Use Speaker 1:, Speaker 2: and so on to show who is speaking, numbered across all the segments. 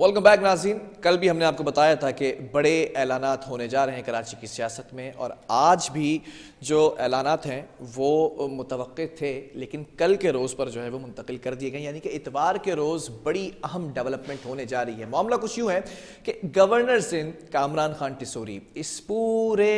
Speaker 1: Welcome back नाज़रीन। कल भी हमने आपको बताया था कि बड़े ऐलानात होने जा रहे हैं कराची की सियासत में, और आज भी जो ऐलानात हैं वो मुतवक्के थे, लेकिन कल के रोज़ पर जो है वो मुंतकिल कर दिए गए, यानी कि इतवार के रोज़ बड़ी अहम डेवलपमेंट होने जा रही है। मामला कुछ यूँ है कि गवर्नर सिंध कामरान खान टिसोरी, इस पूरे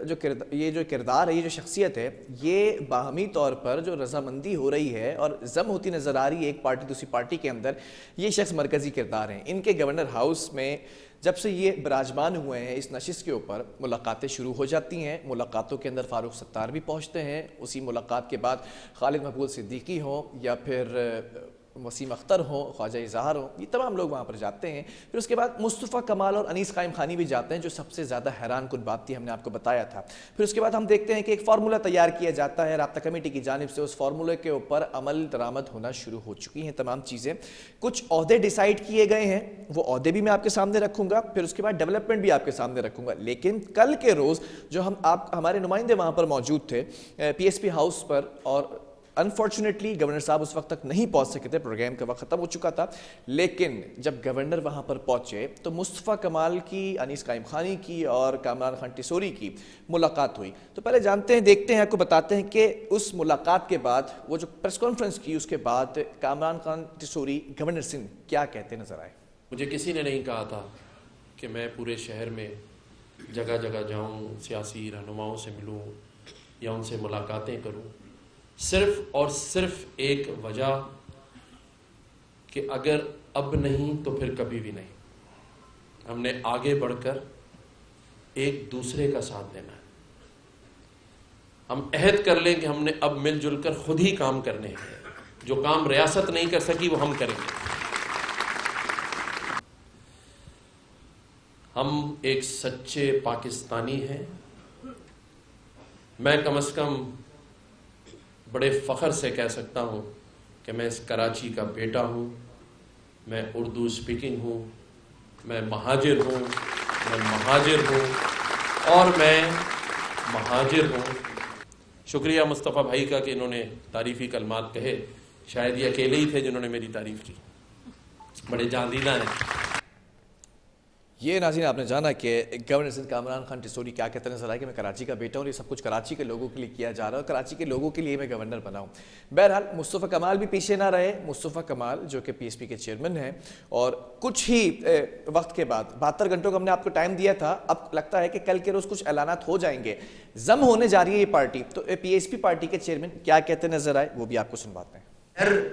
Speaker 1: जो किरदार है, ये जो शख्सियत है, ये बाहमी तौर पर जो रजामंदी हो रही है और जम होती नज़र आ रही है एक पार्टी दूसरी पार्टी के अंदर, ये शख्स मरकज़ी किरदार हैं। इनके गवर्नर हाउस में जब से ये विराजमान हुए हैं, इस नशिस्त के ऊपर मुलाकातें शुरू हो जाती हैं। मुलाकातों के अंदर फ़ारूक सत्तार भी पहुंचते हैं। उसी मुलाकात के बाद खालिद महबूब सिद्दीकी हो या फिर वसीम अख्तर हो, ख्वाजा इजहार हो, ये तमाम लोग वहाँ पर जाते हैं। फिर उसके बाद मुस्तफ़ा कमाल और अनीस कायम खानी भी जाते हैं, जो सबसे ज़्यादा हैरान कुन बात थी, हमने आपको बताया था। फिर उसके बाद हम देखते हैं कि एक फार्मूला तैयार किया जाता है राब्ता कमेटी की जानिब से। उस फार्मूले के ऊपर अमल दरामद होना शुरू हो चुकी हैं तमाम चीज़ें। कुछ ओहदे डिसाइड किए गए हैं, वो ओहदे भी मैं आपके सामने रखूँगा। फिर उसके बाद डेवलपमेंट भी आपके सामने रखूँगा। लेकिन कल के रोज़ जो हमारे नुमाइंदे वहाँ पर मौजूद थे PSP हाउस पर, और अनफॉर्चुनेटली गवर्नर साहब उस वक्त तक नहीं पहुंच सके थे, प्रोग्राम का वक्त खत्म हो चुका था। लेकिन जब गवर्नर वहां पर पहुंचे तो मुस्तफ़ा कमाल की, अनीस कायम खानी की और कामरान खान टिसोरी की मुलाकात हुई। तो पहले जानते हैं, देखते हैं, आपको बताते हैं कि उस मुलाकात के बाद वो जो प्रेस कॉन्फ्रेंस की, उसके बाद कामरान खान टिसोरी गवर्नर सिंध क्या कहते नजर आए।
Speaker 2: मुझे किसी ने नहीं कहा था कि मैं पूरे शहर में जगह जगह जाऊं, सियासी रहनुमाओं से मिलूं या उनसे मुलाकातें करूं, सिर्फ और सिर्फ एक वजह कि अगर अब नहीं तो फिर कभी भी नहीं। हमने आगे बढ़कर एक दूसरे का साथ देना है। हम अहद कर लें कि हमने अब मिलजुल कर खुद ही काम करने हैं। जो काम रियासत नहीं कर सकी वो हम करेंगे। हम एक सच्चे पाकिस्तानी हैं। मैं कम से कम बड़े फ़ख्र से कह सकता हूँ कि मैं इस कराची का बेटा हूँ, मैं उर्दू स्पीकिंग हूँ, मैं महाजिर हूँ, और मैं महाजिर हूँ। शुक्रिया मुस्तफ़ा भाई का कि इन्होंने तारीफ़ी कलमात कहे। शायद ये अकेले ही थे जिन्होंने मेरी तारीफ़ की। बड़े जादीदा हैं।
Speaker 1: ये नाज़रीन, आपने जाना कि गवर्नर सिंध कामरान खान टिसोरी क्या कहते नजर आया कि मैं कराची का बेटा हूँ, ये सब कुछ कराची के लोगों के लिए किया जा रहा है और कराची के लोगों के लिए मैं गवर्नर बना हूँ। बहरहाल मुस्तफ़ा कमाल भी पीछे ना रहे। मुस्तफ़ा कमाल जो कि PSP के चेयरमैन हैं, और कुछ ही वक्त के बाद, 72 घंटों का हमने आपको टाइम दिया था, अब लगता है कि कल के रोज़ कुछ ऐलानात हो जाएंगे। जम होने जा रही है ये पार्टी। तो PSP पार्टी के चेयरमैन क्या कहते नजर आए, वो भी आपको सुनवाते हैं।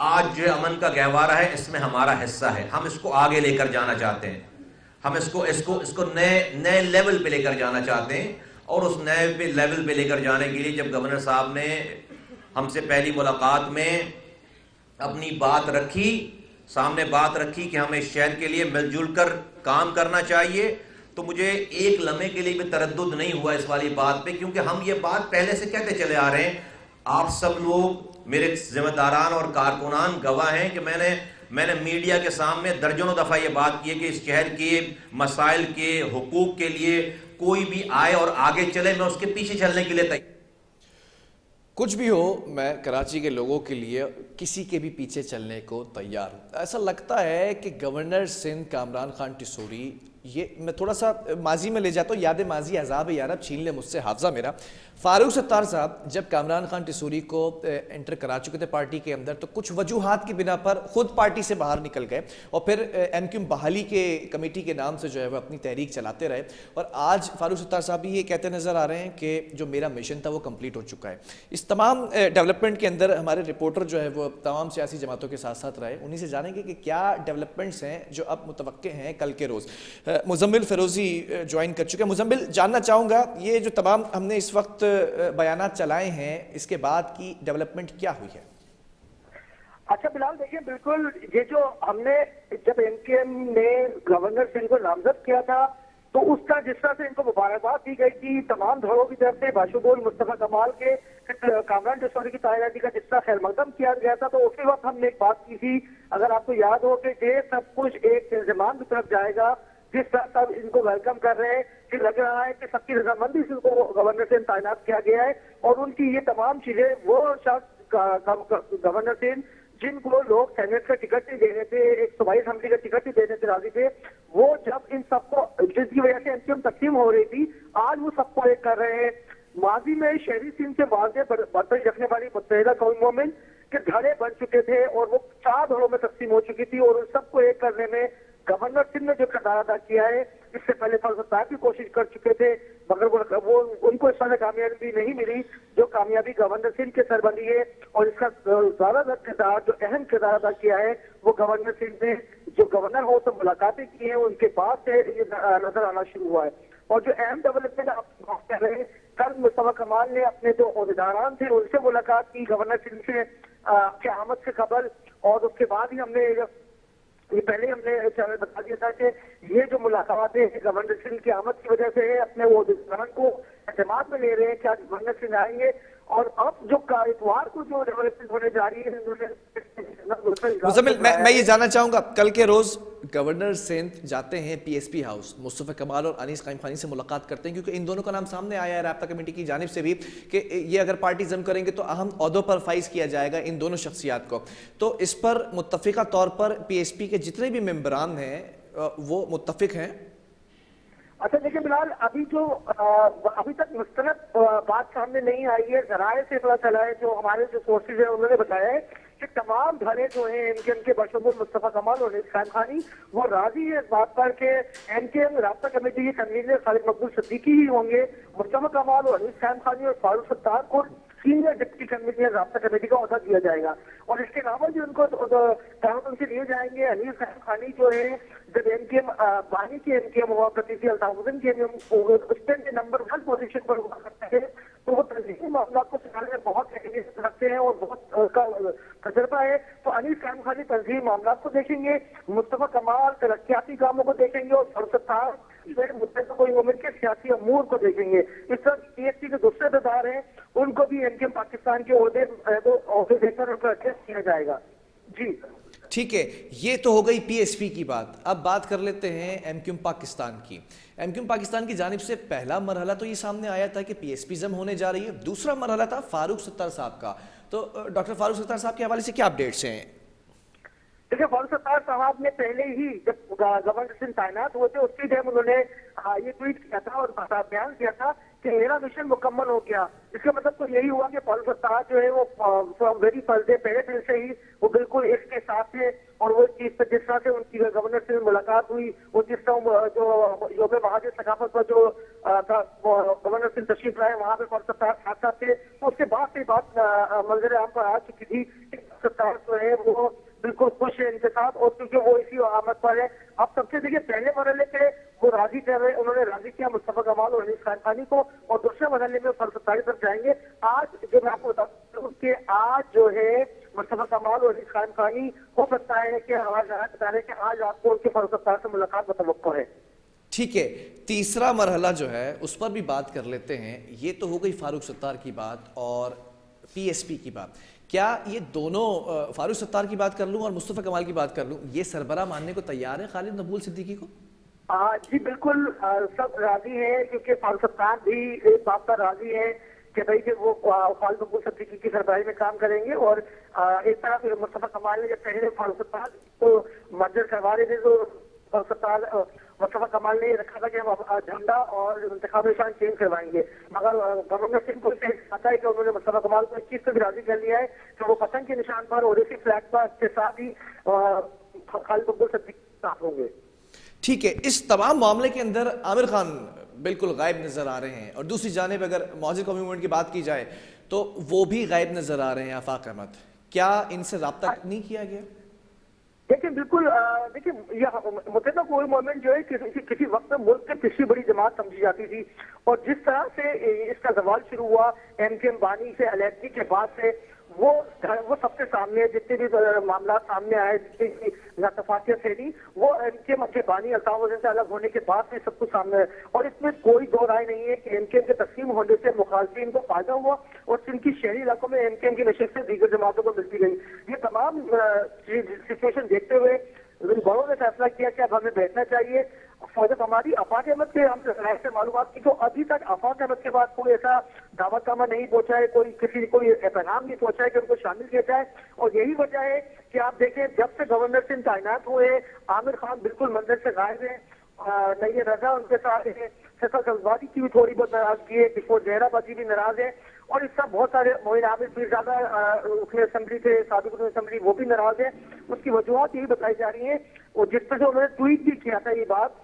Speaker 3: आज जो अमन का गहवारा है, इसमें हमारा हिस्सा है। हम इसको आगे लेकर जाना चाहते हैं। हम इसको इसको इसको नए लेवल पे लेकर जाना चाहते हैं। और उस नए लेवल पे लेकर जाने के लिए जब गवर्नर साहब ने हमसे पहली मुलाकात में अपनी बात रखी, सामने बात रखी कि हमें शहर के लिए मिलजुल कर काम करना चाहिए, तो मुझे एक लम्हे के लिए भी तरद्दुद नहीं हुआ इस वाली बात पे, क्योंकि हम ये बात पहले से कहते चले आ रहे हैं। आप सब लोग, मेरे जिम्मेदारान और कारकुनान गवाह हैं कि मैंने मीडिया के सामने दर्जनों दफा ये बात की है कि इस शहर के मसाइल के, हुकूक के लिए कोई भी आए और आगे चले, मैं उसके पीछे चलने के लिए तैयार।
Speaker 1: कुछ भी हो, मैं कराची के लोगों के लिए किसी के भी पीछे चलने को तैयार हूँ। ऐसा लगता है कि गवर्नर सिंध कामरान खान टिसोरी, ये मैं थोड़ा सा माजी में ले जाता हूँ, याद माजी अजाब यार, अब छीन ले मुझसे हाफजा मेरा। फारूक सत्तार साहब जब कामरान खान टिसोरी को एंटर करा चुके थे पार्टी के अंदर, तो कुछ वजूहात की बिना पर खुद पार्टी से बाहर निकल गए और फिर MQ बहाली के कमेटी के नाम से जो है वह अपनी तहरीक चलाते रहे। और आज फारूक सत्तार साहब भी ये कहते नजर आ रहे हैं कि जो मेरा मिशन था वो कंप्लीट हो चुका है। इस तमाम डेवलपमेंट के अंदर हमारे रिपोर्टर जो है वो तमाम सियासी जमातों के साथ साथ रहे, उन्हीं से जानेंगे कि क्या डेवलपमेंट्स हैं जो अब मुतवक्के हैं कल के रोज़। मुजम्मिल फिरोजी ज्वाइन कर चुके हैं। मुजम्मिल, जानना चाहूँगा, ये जो तमाम हमने इस वक्त बयानात चलाए हैं, इसके बाद की डेवलपमेंट क्या हुई है?
Speaker 4: अच्छा बिलाल, देखिए, बिल्कुल ये जो हमने जब MKM ने गवर्नर सिंह को नामजद किया था, तो उसका जिस तरह से इनको मुबारकबाद दी गई थी तमाम धड़ों की तरफ से, बाशुबोल मुस्तफा कमाल के, कामरान टिसोरी की तायराती का जिस तरह खैर मकदम किया गया था, तो उसी वक्त हमने एक बात की थी, अगर आपको याद हो, कि ये सब कुछ एक इंतजाम की तरफ जाएगा। जिस तरह सब इनको वेलकम कर रहे हैं कि लग रहा है कि सबकी रजामंदी से उनको गवर्नर से तैनात किया गया है, और उनकी ये तमाम चीजें, वो शख्स गवर्नर सिंह जिनको लोग सेनेट का टिकट नहीं दे रहे थे, 122 असेंबली का टिकट नहीं देने से राजी थे, वो जब इन सबको, जिसकी वजह से एमक्यूएम तकसीम हो रही थी, आज वो सबको एक कर रहे हैं। माजी में शहरी सिंध से वाजे बर्तरी रखने वाली मुत्तहिदा कौमी मोमेंट के धड़े बन चुके थे और वो 4 धड़ों में तकसीम हो चुकी थी, और उन सबको एक करने में गवर्नर सिंह ने जो किरदार अदा किया है, इससे पहले फारूक सत्तार की कोशिश कर चुके थे, मगर वो उनको इस तरह कामयाबी नहीं मिली जो कामयाबी गवर्नर सिंह के सर बनी है। और इसका ज्यादातर किरदार, जो अहम किरदार अदा किया है, वो गवर्नर सिंह ने, जो गवर्नर हो तो मुलाकातें की हैं, उनके बाद से ये नजर आना शुरू हुआ है। और जो अहम डेवलपमेंट आप बात कर रहे हैं, कल मुस्तफा कमाल ने अपने जो अहदेदारान थे उनसे मुलाकात की गवर्नर सिंह से के आमद से कबल, और उसके बाद ही हमने ये पहले हमने बता दिया था कि ये जो मुलाकात है गवर्नर सिंह की आमद की वजह से है, अपने वो अहदेदारान को एतमाद में ले रहे हैं कि आज गवर्नर सिंह आएंगे। और अब जो इतवार को जो डेवलपमेंट होने जा रही है,
Speaker 1: मुज़म्मिल, मैं ये जानना चाहूंगा, कल के रोज गवर्नर सिंध जाते हैं पीएसपी हाउस, मुस्तफा कमाल और अनीस कायम खानी से मुलाकात करते हैं, क्योंकि इन दोनों का नाम सामने आया है राब्ता कमेटी की जानिब से भी कि ये अगर पार्टी जम करेंगे तो अहम ओहदों पर फाइज किया जाएगा इन दोनों शख्सियात को। तो इस पर मुत्तफिका तौर पर पीएसपी के जितने भी मेंबरान हैं वो मुत्तफिक हैं।
Speaker 4: अच्छा देखिए बिलाल, अभी तक मुस्तनद बात सामने नहीं आई है, जराए से पता चला है, जो हमारे जो सोर्सेज है उन्होंने बताया है कि तमाम धड़े जो हैं एमकेएम के बशमूल मुस्तफा कमाल और अनीस कायम खानी, वो राजी है इस बात पर कि एमकेएम राब्ता कमेटी के कन्वीनर खालिद मकबूल सिद्दीकी ही होंगे। मुस्तफा कमाल और अनीस कायम खानी और फारूक सत्तार को सीनियर डिप्टी कन्वीनर राब्ता कमेटी का ओहदा दिया जाएगा। और इसके अलावा जो उनको तहत उनसे लिए जाएंगे, अनीस कायम खानी जो है जब एमकेएम बानी के एमकेएम हुआ करती थी, अल्ताफुद्दीन के उसमें नंबर 1 पोजीशन पर हुआ करते थे, तो वो तंजीमी मामला को संभालने में बहुत एक्सपीरियंस रखते हैं और बहुत तजर्बा है। तो अनीस कायम खानी तंजीमी मामला को देखेंगे, मुस्तफा कमाल तरक्याती कामों को देखेंगे, और फारूक सत्तार मुद्दे को कोई उम्र के सियासी अमूर को देखेंगे। इस तरह पीएसपी के दूसरे अहदेदार हैं, उनको भी एमकेएम पाकिस्तान के ओहदे देकर उनको एड्रेस किया जाएगा। जी
Speaker 1: ठीक है, ये तो हो गई पीएसपी की बात। अब बात कर लेते हैं एमक्यूएम पाकिस्तान की। एमक्यूएम पाकिस्तान की जानिब से पहला मरहला तो ये सामने आया था कि पीएसपी जम होने जा रही है, दूसरा मरहला था फारूक सत्तार साहब का। तो डॉक्टर फारूक सत्तार साहब के हवाले से क्या अपडेट्स हैं?
Speaker 4: देखिए, फारूक सत्तार साहब ने पहले ही जब गवर्नर सिंह तैनात हुए थे उसकी टाइम उन्होंने ये ट्वीट किया था और बयान किया था कि मेरा मिशन मुकम्मल हो गया। इसका मतलब तो यही हुआ कि फारूक सत्तार जो है वो फ्रॉम वेरी फर्स्ट डे, पहले दिन से ही वो बिल्कुल इसके साथ थे। और वो चीज पर जिस तरह से उनकी गवर्नर से मुलाकात हुई, वो जिस तरह जो योग महाजर सकाफत पर जो गवर्नर सिंह तशरीफ लाए वहां पे फारूक सत्तार साथ साथ थे, तो उसके बाद से बात मंजर आम पर आ चुकी थी कि सत्तार जो है वो बिल्कुल खुश है इनके साथ, और क्योंकि वो इसी आमद पर है। अब सबसे देखिए पहले मरहले पे वो राजी कर रहे, उन्होंने राजी किया मुस्तफा कमाल और अनीस कायम खानी को, और दूसरे मरहले में फारूक सत्तार तरफ जाएंगे। आज जो मैं आपको बता दूं कि आज जो है मुस्तफा कमाल और अनीस कायम खानी हो सकता है कि आज बता रहे कि आज आपको उनके फारूक सत्तार से मुलाकात मुतवक्को है।
Speaker 1: ठीक है, तीसरा मरहला जो है उस पर भी बात कर लेते हैं। ये तो हो गई फारूक सत्तार की बात और पीएसपी की बात। क्या ये दोनों, फारूक सत्तार की बात कर लूं और मुस्तफा कमाल की बात कर लूं, ये सरबराह मानने को तैयार है खालिद मकबूल सिद्दीकी को?
Speaker 4: जी बिल्कुल, सब राजी हैं, क्योंकि फारूक सत्तार भी इस बात पर राजी है कि भाई कि वो खालिद मकबूल सिद्दीकी की सरबराही में काम करेंगे। और एक तरफ मुस्तफा कमाल ने जब पहले फारूक सत्तार को मर्जर करवा रहे थे, तो मुस्तफा कमाल ने रखा था कि हम झंडा और इंतखाब निशान चेंज करवाएंगे, मगर गवर्नर सिंह को आता है कि उन्होंने मुस्तफा कमाल को इस चीज से भी राजी कर लिया है कि वो पतंग के निशान पर और इसी फ्लैग पर के साथ ही खालिद मकबूल सिद्दीकी साथ होंगे।
Speaker 1: ठीक है, इस तमाम मामले के अंदर आमिर खान बिल्कुल गायब नजर आ रहे हैं, और दूसरी जानिब अगर मौजूद कम्युनिटी की बात की जाए तो वो भी गायब नजर आ रहे हैं। आफाक अहमद, क्या इनसे राब्ता नहीं किया गया?
Speaker 4: देखिए बिल्कुल, देखिए यह मुतहदा कौमी मूवमेंट जो है किसी वक्त में मुल्क की पिछली बड़ी जमात समझी जाती थी, और जिस तरह से इसका जवाल शुरू हुआ एमकेएम बानी से अलहदगी के बाद से, वो सबसे सामने जितने भी मामला सामने आए, जितनी भी नातफाकियत है, वो एमकेएम के बानी अल्ताफ से अलग होने के बाद से सब कुछ सामने है। और इसमें कोई दो राय नहीं है कि एमकेएम के तस्लीम होने से मुखालफिन को फायदा हुआ और सिंध की शहरी इलाकों में एमकेएम की नशस्त से दीगर जमातों को मिलती गई। ये तमाम सिचुएशन देखते हुए बड़ों ने फैसला किया कि अब हमें बैठना चाहिए। और जब हमारी अफाक अहमद के हम राय से मालूमात की तो अभी तक अफाक अहमद के बाद कोई ऐसा दावतनामा नहीं पहुंचा है, कोई पैगाम नहीं पहुंचा है कि उनको शामिल किया जाए। और यही वजह है कि आप देखें जब से गवर्नर सिंह तैनात हुए आमिर खान बिल्कुल मंदिर से गायब है, नैयर रजा उनके साथ है, फैसल सब्जवारी की भी थोड़ी बहुत नाराजगी है, किशोर जहराबादी भी नाराज है, और इस सब बहुत सारे मोइन आमिर पीरजादा रुकन असेंबली थे, साबिक रुकन असेंबली, वो भी नाराज है। उसकी वजूहत यही बताई जा रही है, और जिस तरह से उन्होंने ट्वीट भी किया था ये बात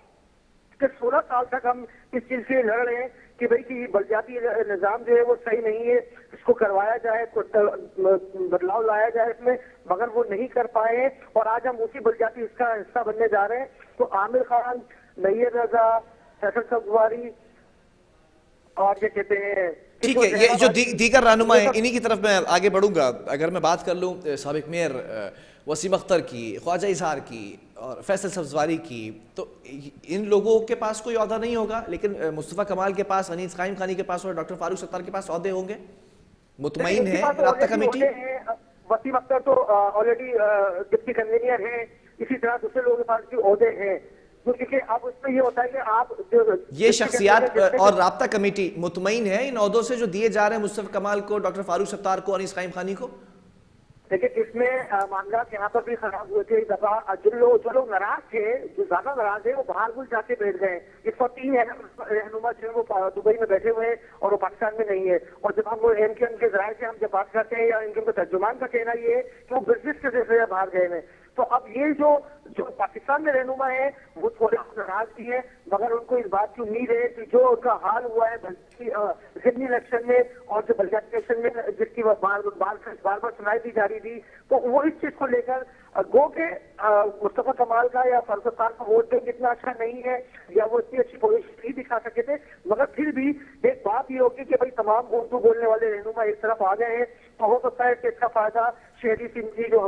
Speaker 4: कि 16 साल तक हम इस चीज से लड़ रहे हैं कि भाई कि बलदियाती निजाम जो है वो सही नहीं है, इसको करवाया जाए, बदलाव लाया जाए इसमें, मगर वो नहीं कर पाए और आज हम उसी बलदियाती इसका हिस्सा बनने जा रहे हैं। तो आमिर खान, नैयर रजा, फैसल सब्जवारी और ये कहते हैं,
Speaker 1: ठीक है, ये जो दीगर रहनुमा है इन्हीं की तरफ मैं आगे बढ़ूंगा। अगर मैं बात कर लूँ साबिक मेयर वसीम अख्तर की, ख्वाजा इजहार की और फैसल सब्जवारी की, तो इन लोगों के पास कोई ओहदा नहीं होगा, लेकिन मुस्तफ़ा कमाल के पास, अनीस कायम खानी के पास और डॉक्टर फारूक सत्तार के पास ओहदे होंगे, मुतमईन है राब्ता कमेटी।
Speaker 4: वसीम अख्तर तो ऑलरेडी डिप्टी कन्वीनर है, इसी तरह दूसरे लोगों के पास भी ओहदे हैं, क्योंकि अब उसमें ये होता है कि आप जो
Speaker 1: ये शख्सियात और राब्ता कमेटी मुतमईन है इन ओहदों से जो दिए जा रहे हैं मुस्तफ़ा कमाल को, डॉक्टर फारूक सत्तार को, अनीस कायम खानी को।
Speaker 4: लेकिन इसमें मामला यहाँ पर भी खराब हुए थे। इस दफा जो लोग नाराज थे, जो ज्यादा नाराज है, वो बाहर मुल्क जाके बैठ गए। इस पर 3 रहनुमा जो है वो दुबई में बैठे हुए हैं और वो पाकिस्तान में नहीं है। और जब हम एमकेएम के जराये से हम जब बात करते हैं या एमकेएम के तर्जुमान का कहना ये है कि वो बिजनेस के जरिए बाहर गए हैं, तो अब ये जो पाकिस्तान में रहनुमा है वो थोड़े नाराज भी है, मगर उनको इस बात की उम्मीद है कि जो उनका हाल हुआ है जिमनी इलेक्शन में और जो बलदियाती इलेक्शन में जिसकी बार बार सुनाई दी जा रही थी, तो वो इस चीज को लेकर गो के मुस्तफा कमाल का या फारूक सत्तार का वोट बैंक इतना अच्छा नहीं है या वो इतनी अच्छी पोजीशन नहीं दिखा सके थे, मगर फिर भी एक बात ये होगी कि भाई तमाम उर्दू बोलने वाले रहनुमा एक तरफ आ गए हैं, तो हो सकता है कि इसका फायदा शहरी सिंह जी जो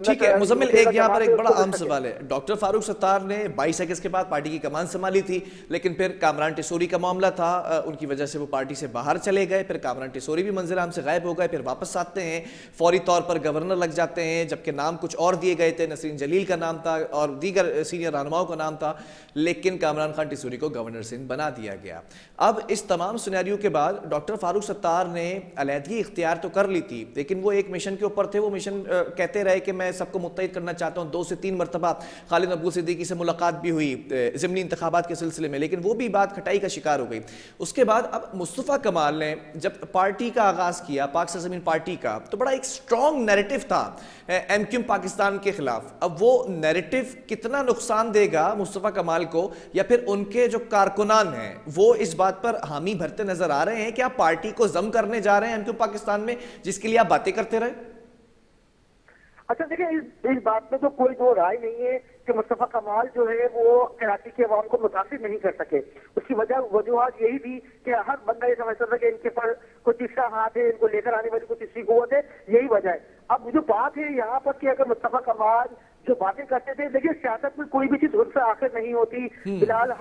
Speaker 1: ठीक है। मुजम्मिल, एक यहाँ पर एक बड़ा अहम सवाल है। डॉक्टर फारूक सत्तार ने 22 अगस्त के बाद पार्टी की कमान संभाली थी, लेकिन फिर कामरान टिसोरी का मामला था, उनकी वजह से वो पार्टी से बाहर चले गए, फिर कामरान टिसोरी भी मंजिल आम से गायब हो गए, फिर वापस आते हैं, फौरी तौर पर गवर्नर लग जाते हैं, जबकि नाम कुछ और दिए गए थे, नसरीन जलील का नाम था और दीगर सीनियर रहनुमाओं का नाम था, लेकिन कामरान खान टिसोरी को गवर्नर सिंध बना दिया गया। अब इस तमाम सिनेरियो के बाद डॉक्टर फारूक सत्तार ने अलहदगी इख्तियार तो कर ली थी, लेकिन वो एक मिशन के ऊपर थे। वो मिशन कहते रहे कि मैं सबको मुत्तहिद करना चाहता हूँ। 2 से 3 मरतबा खालिद मकबूल सिद्दीकी से मुलाकात भी हुई ज़िमनी इंतखाबात के सिलसिले में, लेकिन वो भी बात खटाई का शिकार हो गई। उसके बाद अब मुस्तफ़ा कमाल ने जब पार्टी का आगाज़ किया, पाक सरज़मीन पार्टी का, तो बड़ा एक स्ट्रॉन्ग नैरेटिव था एमक्यूएम पाकिस्तान के खिलाफ। अब वो नैरेटिव कितना नुकसान देगा मुस्तफ़ा कमाल को, या फिर उनके जो कारकुनान हैं वो इस बात पर हामी भरते नजर आ रहे हैं कि आप पार्टी को जम करने जा रहे हैं एमक्यूएम पाकिस्तान में, जिसके लिए आप बातें करते रहे?
Speaker 4: अच्छा देखिए, इस बात में तो कोई दो राय नहीं है कि मुस्तफा कमाल जो है वो कराची के अवाम को मुतासिर नहीं कर सके। उसकी वजूहत यही थी कि हर बंदा ये समझता था कि इनके पर कोई तीसरा हाथ है, इनको लेकर आने वाली कोई तीसरी कुव्वत है, यही वजह है। अब जो बात है यहाँ पर कि अगर मुस्तफा कमाल जो बातें करते थे, देखिए सियासत में कोई भी चीज खुद से आखिर नहीं होती। फिलहाल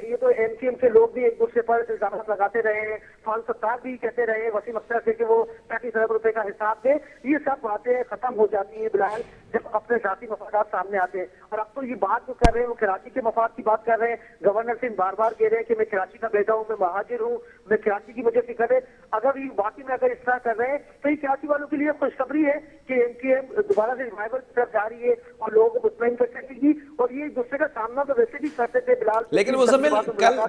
Speaker 4: ये तो एमकेएम के लोग भी एक दूसरे पर इल्जाम लगाते रहे हैं, फारूक सत्तार भी कहते रहे वसीम अख्तर से कि वो 35 अरब रुपए का हिसाब दे। ये सब बातें खत्म हो जाती है फिलहाल जब अपने जाती मफादात सामने आते हैं। और अब तो ये बात जो कर रहे हैं वो कराची के मफाद की बात कर रहे हैं। गवर्नर सिंह बार बार कह रहे हैं कि मैं कराची का बेटा हूँ, मैं महाजिर हूँ, मैं कराची की मुझे फिक्र है। अगर ये बाकी में अगर इस तरह कर रहे हैं तो ये कराची वालों के लिए खुशखबरी है कि एमकेएम दोबारा से रिवाइवल की तरफ जा रही है और लोगों को मुतमईन कर सकेगी। और ये एक दूसरे का सामना तो वैसे भी करते थे बिलाल।
Speaker 1: लेकिन मुजम्मिल,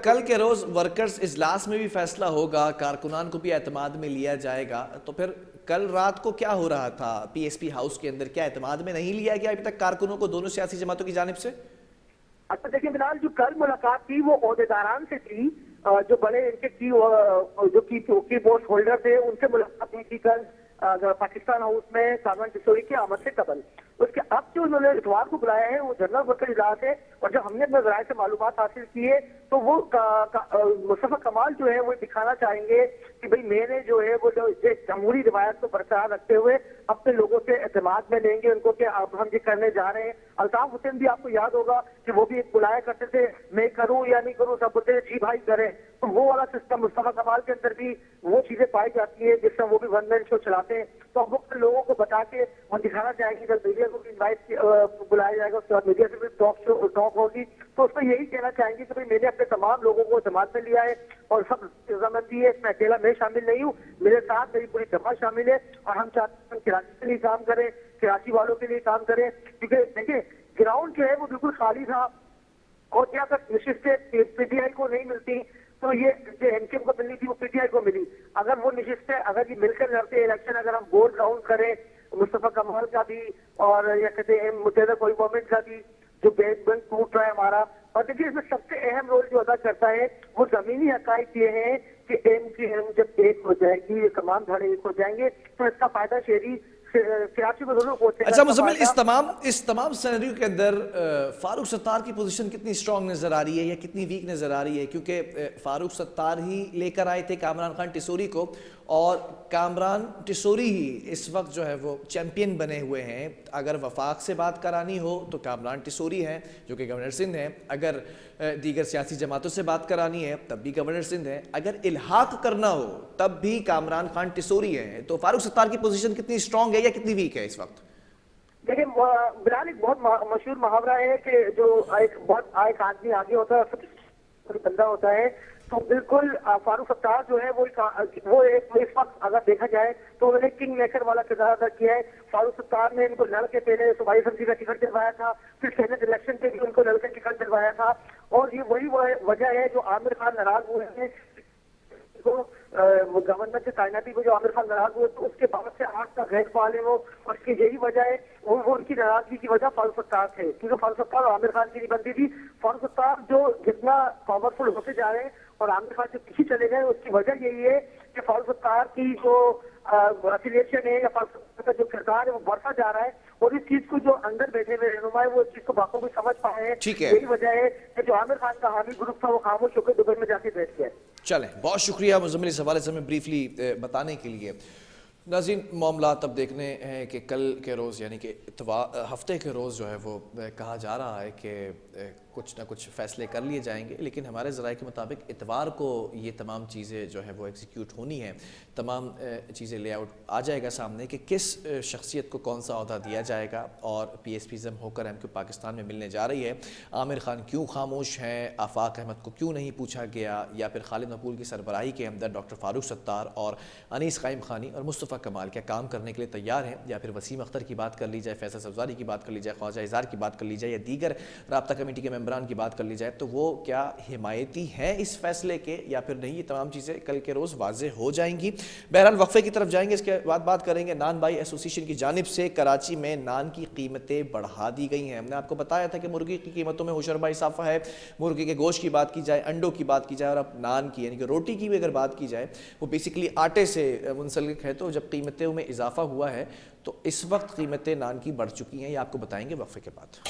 Speaker 1: कल के रोज वर्कर्स इजलास में भी फैसला होगा, कारकुनान को भी एतमाद में लिया जाएगा, तो फिर कल रात को क्या हो रहा था पीएसपी हाउस के अंदर? क्या एतमाद में नहीं लिया गया अभी तक कारकुनों को दोनों सियासी जमातों की जानिब से?
Speaker 4: अच्छा देखिए बिलाल, जो कल मुलाकात थी वो ओहदेदारान से थी, जो बड़े इनके की पोस्ट होल्डर थे उनसे मुलाकात हुई थी कल पाकिस्तान हाउस में कामरान टिसोरी की आमद से कबल। उसके अब जो उन्होंने इतवार को बुलाया है वो जनरल वर्कर इजलास है, और जब हमने अपने जराये से मालूमात हासिल की है तो वो मुस्तफा कमाल जो है वो दिखाना चाहेंगे कि भाई मैंने जो है वो जमहूरी रिवायत को बरकरार रखते हुए अपने लोगों से एतमाद में लेंगे उनको कि अब हम ये करने जा रहे हैं। अल्ताफ हुसैन भी आपको याद होगा कि वो भी एक बुलाया करते थे, मैं करूं या नहीं करूं, सब बोलते जी भाई करें। तो वो वाला सिस्टम मुस्तफा कमाल के अंदर भी वो चीजें पाई जाती है जिससे वो भी वन मैन शो चलाते हैं। तो अब वो लोगों को बता के वो दिखाना चाहेंगे, जब मीडिया मीडिया को भी इन्वाइट बुलाया जाएगा, उसके बाद मीडिया से भी टॉक होगी। तो उसमें यही कहना चाहेंगे कि भाई मैंने अपने तमाम लोगों को जमात में लिया है और सब रजामंदी है, इसमें अकेला मैं शामिल नहीं हूँ, मेरे साथ मेरी पूरी जमात शामिल है और हम चाहते हैं कराची के लिए काम करें, कराची वालों के लिए काम करें। क्योंकि देखिए ग्राउंड जो है वो बिल्कुल खाली था और क्या अगर निशिस्तें पीटीआई को नहीं मिलती तो ये जो एमकेएम को मिलनी थी वो पीटीआई को मिली। अगर वो निशिस्तें अगर ये मिलकर लड़ते इलेक्शन, अगर हम बोर्ड राउंड करें मुस्तफा कमाल का भी और या कहते हैं मुतहदा कोई गवर्नमेंट का भी जो बैंक टूट रहा है हमारा, और देखिए इसमें सबसे अहम रोल जो अदा करता है वो जमीनी हकाइक ये है कि एमकेएम जब एक हो जाएगी, ये तमाम धड़े एक हो जाएंगे तो इसका फायदा शहरी कराची को जरूर पहुंचेगा।
Speaker 1: अच्छा मुजम्मिल, इस तमाम सिनेरियो के अंदर फारूक सत्तार की पोजीशन कितनी स्ट्रांग नजर आ रही है या कितनी वीक नजर आ रही है? क्योंकि फारूक सत्तार ही लेकर आए थे कामरान खान टिसोरी को और कामरान टिसोरी ही इस वक्त जो है वो चैंपियन बने हुए हैं। अगर वफाक से बात करानी हो तो कामरान टिसोरी हैं जो कि गवर्नर सिंध हैं, अगर दीगर सियासी जमातों से बात करानी है तब भी गवर्नर सिंध है, अगर इल्हाक करना हो तब भी कामरान खान टिसोरी हैं। तो फारूक सत्तार की पोजीशन कितनी स्ट्रांग है या कितनी वीक है इस वक्त?
Speaker 4: देखिए बिलाल, एक बहुत मशहूर मुहावरा है कि जो एक आदमी आगे होता है कोई बंदा होता है, तो बिल्कुल फारूक सत्तार जो है वो इस वक्त अगर देखा जाए तो उन्होंने किंग मेकर वाला किरदार अदा किया है। फारूक सत्तार ने इनको लड़ के पहले सूबाई असम्बली का टिकट दिलवाया था, फिर सेनेट इलेक्शन पे भी उनको लड़ के टिकट दिलवाया था और ये वही वजह है जो आमिर खान नाराज हुए हैं गवर्नर से तैनाती को, जो आमिर खान नाराज हुए तो उसके बाद से आज तक गैर फाल है वो, और इसकी यही वजह है वो उनकी नाराजगी की वजह फारूक सत्तार थे, क्योंकि फारूक सत्तार और आमिर खान की नहीं बनती थी। फारूक सत्तार जो जितना पावरफुल होते जा रहे हैं और आमिर खान से पीछे चले गए, उसकी वजह यही है कि फारूक सत्तार की जो एफिलिएशन है या फारूक सत्तार का जो किरदार है वो बढ़ता जा रहा है और इस चीज को जो अंदर बैठे हुए रहनुमा है वो इस चीज को बाखूबी समझ पाए हैं। यही वजह है कि जो आमिर खान का हामी ग्रुप था वो खामोश होकर दुबई में जाके बैठ गया।
Speaker 1: चलें, बहुत शुक्रिया मुजम्मिल इस हवाले से हमें ब्रीफली बताने के लिए। नाज़रीन, मामला तब देखने हैं कि कल के रोज़ यानी कि हफ्ते के रोज़ जो है वो कहा जा रहा है कि कुछ ना कुछ फ़ैसले कर लिए जाएंगे, लेकिन हमारे ज़राए के मुताबिक इतवार को ये तमाम चीज़ें जो है वो एग्जीक्यूट होनी है, तमाम चीज़ें लेआउट आ जाएगा सामने कि किस शख्सियत को कौन सा अहदा दिया जाएगा और PSPism होकर MQ पाकिस्तान में मिलने जा रही है। आमिर खान क्यों खामोश हैं, आफाक अहमद को क्यों नहीं पूछा गया, या फिर खालिद मकबूल की सरबराही के अंदर डॉक्टर फारूक सत्तार और अनीस कायम खानी और मुस्तफ़ा कमाल क्या काम करने के लिए तैयार हैं, या फिर वसीम अख्तर की बात कर ली जाए, फैसल सब्ज़ारी की बात कर ली जाए, ख्वाजा इज़हार की बात कर ली जाए या दीगर राब्ता कमेटी के मेंबरान की बात कर ली जाए, तो वो क्या हिमायती हैं इस फैसले के या फिर नहीं, ये तमाम चीज़ें कल के रोज़ वाज़े हो जाएंगी। बहरहाल वक्फे की तरफ जाएंगे, इसके बाद बात करेंगे। नान बाई एसोसिएशन की जानिब से कराची में नान की कीमतें बढ़ा दी गई हैं। हमने आपको बताया था कि मुर्गी की कीमतों में होशरबा इजाफा है, मुर्गी के गोश्त की बात की जाए, अंडों की बात की जाए और अब नान की यानी कि रोटी की भी अगर बात की जाए, वो बेसिकली आटे से मुंसलिक है। तो जब कीमतों में इजाफा हुआ है तो इस वक्त कीमतें नान की बढ़ चुकी हैं, ये आपको बताएंगे वक्फे के बाद।